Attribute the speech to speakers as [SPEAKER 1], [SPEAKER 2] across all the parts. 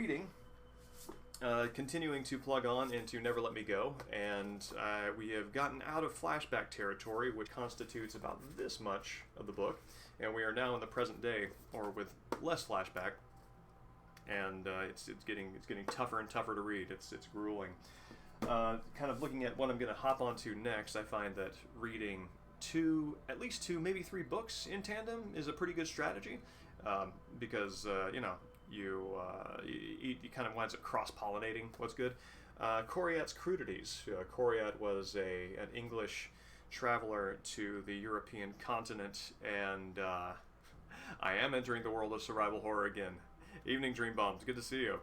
[SPEAKER 1] reading, continuing to plug on into Never Let Me Go, and we have gotten out of flashback territory, which constitutes about this much of the book, and we are now in the present day, or with less flashback, and it's getting tougher and tougher to read. It's grueling. Kind of looking at what I'm going to hop onto next, I find that reading at least two, maybe three books in tandem is a pretty good strategy, because you kind of winds up cross-pollinating what's good. Coryat's Crudities. Coryat was an English traveler to the European continent, and I am entering the world of survival horror again. Evening Dream Bombs, good to see you.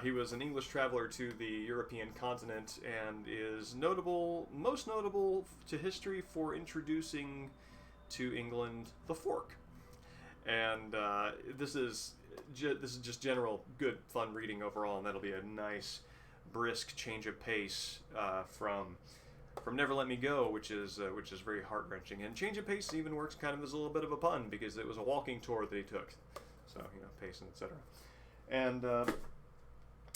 [SPEAKER 1] He was an English traveler to the European continent and is most notable to history for introducing to England the fork. And this is just general good fun reading overall, and that'll be a nice brisk change of pace from Never Let Me Go, which is very heart wrenching. And change of pace even works kind of as a little bit of a pun because it was a walking tour that he took, so pacing, etc. And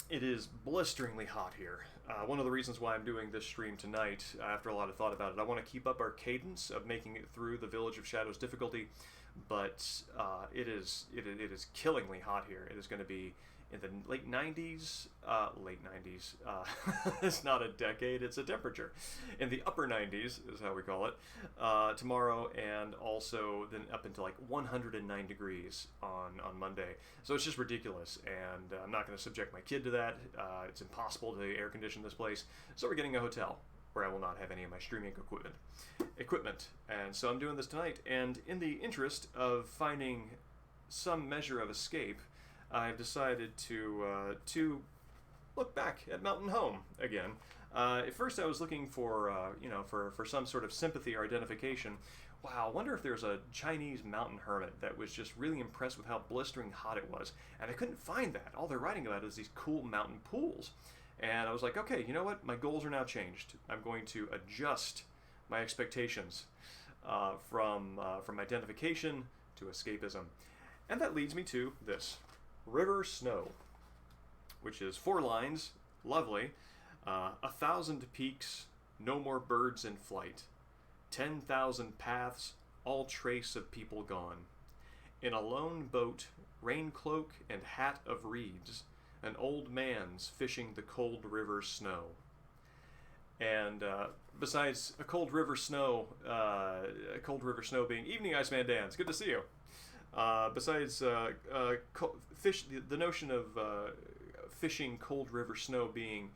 [SPEAKER 1] it is blisteringly hot here. One of the reasons why I'm doing this stream tonight, after a lot of thought about it, I want to keep up our cadence of making it through the Village of Shadows difficulty, but it is killingly hot here. It is going to be in the late 90s, it's not a decade, it's a temperature. In the upper 90s is how we call it, tomorrow, and also then up into like 109 degrees on Monday. So it's just ridiculous, and I'm not going to subject my kid to that. It's impossible to air condition this place, so we're getting a hotel where I will not have any of my streaming equipment. And so I'm doing this tonight, and in the interest of finding some measure of escape, I've decided to look back at Mountain Home again. At first, I was looking for for some sort of sympathy or identification. Wow, I wonder if there's a Chinese mountain hermit that was just really impressed with how blistering hot it was, and I couldn't find that. All they're writing about is these cool mountain pools, and I was like, okay, you know what? My goals are now changed. I'm going to adjust my expectations from identification to escapism, and that leads me to this. River Snow, which is 4 lines, lovely, 1,000 peaks, no more birds in flight, 10,000 paths, all trace of people gone. In a lone boat, rain cloak and hat of reeds, an old man's fishing the cold river snow. And besides a cold river snow being Evening Iceman Dance, good to see you. Besides the notion of fishing cold river snow being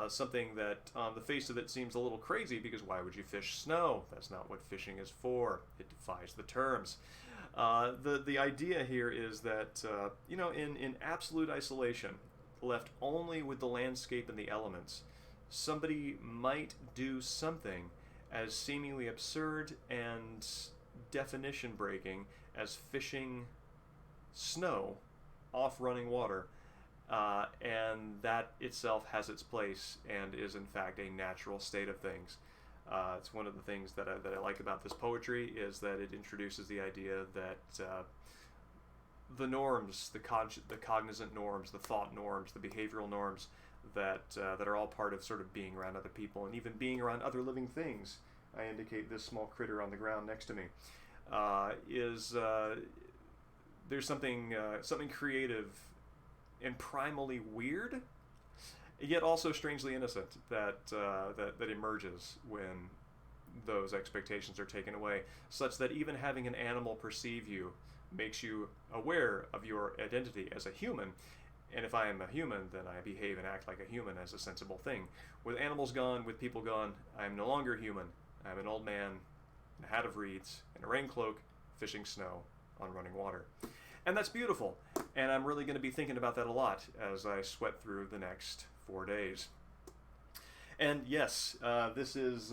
[SPEAKER 1] something that on the face of it seems a little crazy, because why would you fish snow? That's not what fishing is for. It defies the terms. The idea here is that in absolute isolation, left only with the landscape and the elements, somebody might do something as seemingly absurd and definition breaking as fishing snow off running water, and that itself has its place and is in fact a natural state of things. It's one of the things that I like about this poetry, is that it introduces the idea that the norms, the cognizant norms, the thought norms, the behavioral norms that are all part of sort of being around other people and even being around other living things. I indicate this small critter on the ground next to me. There's something creative and primally weird, yet also strangely innocent that emerges when those expectations are taken away, such that even having an animal perceive you makes you aware of your identity as a human. And if I am a human, then I behave and act like a human as a sensible thing. With animals gone, with people gone, I am no longer human. I'm an old man in a hat of reeds, in a rain cloak, fishing snow on running water. And that's beautiful. And I'm really going to be thinking about that a lot as I sweat through the next 4 days. And yes, this is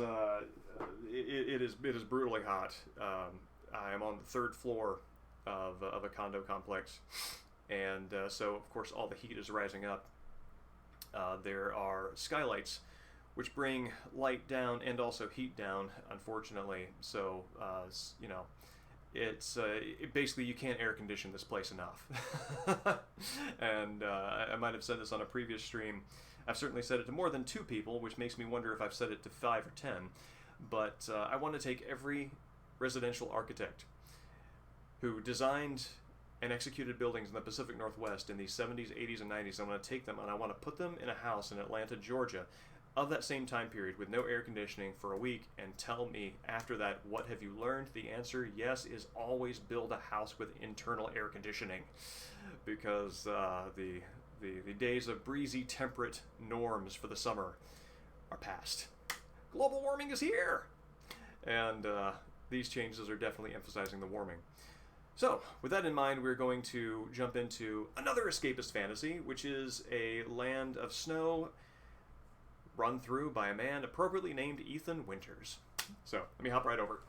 [SPEAKER 1] it is brutally hot. I am on the 3rd floor of a condo complex, and so of course all the heat is rising up. There are skylights which bring light down and also heat down, unfortunately. So basically you can't air condition this place enough. And I might have said this on a previous stream. I've certainly said it to more than 2 people, which makes me wonder if I've said it to 5 or 10. But I want to take every residential architect who designed and executed buildings in the Pacific Northwest in the 70s, 80s, and 90s. I want to take them and I want to put them in a house in Atlanta, Georgia, of that same time period with no air conditioning for a week, and tell me after that, what have you learned? The answer, yes, is always build a house with internal air conditioning, because the days of breezy, temperate norms for the summer are past. Global warming is here! And these changes are definitely emphasizing the warming. So, with that in mind, we're going to jump into another escapist fantasy, which is a land of snow run through by a man appropriately named Ethan Winters. So, let me hop right over.